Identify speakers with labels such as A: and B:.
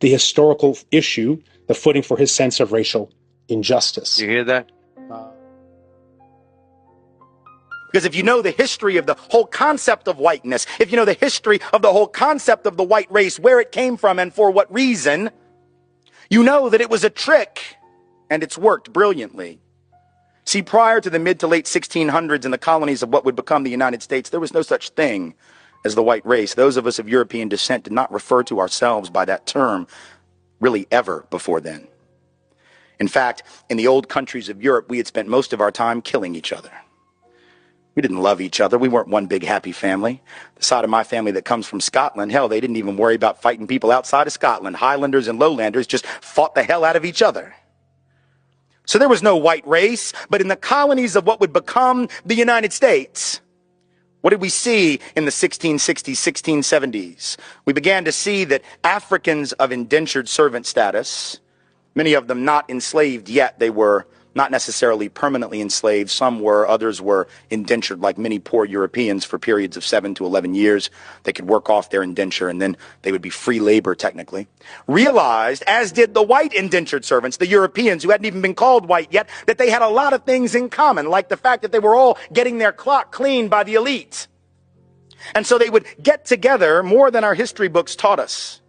A: the historical issue the footing for his sense of racial injustice.
B: You hear that?
C: Because if you know the history of the whole concept of whiteness, if you know the history of the whole concept of the white race, where it came from and for what reason, you know that it was a trick and it's worked brilliantly. See, prior to the mid to late 1600s in the colonies of what would become the United States, there was no such thing as the white race. Those of us of European descent did not refer to ourselves by that term really ever before then. In fact, in the old countries of Europe, we had spent most of our time killing each other. We didn't love each other. We weren't one big happy family. The side of my family that comes from Scotland, hell, they didn't even worry about fighting people outside of Scotland. Highlanders and Lowlanders just fought the hell out of each other. So there was no white race, but in the colonies of what would become the United States, what did we see in the 1660s, 1670s? We began to see that Africans of indentured servant status, many of them not enslaved yet, they were not necessarily permanently enslaved. Some were, others were indentured like many poor Europeans for periods of 7 to 11 years. They could work off their indenture and then they would be free labor technically. Realized, as did the white indentured servants, the Europeans who hadn't even been called white yet, that they had a lot of things in common, like the fact that they were all getting their clock cleaned by the elite. And so they would get together more than our history books taught us.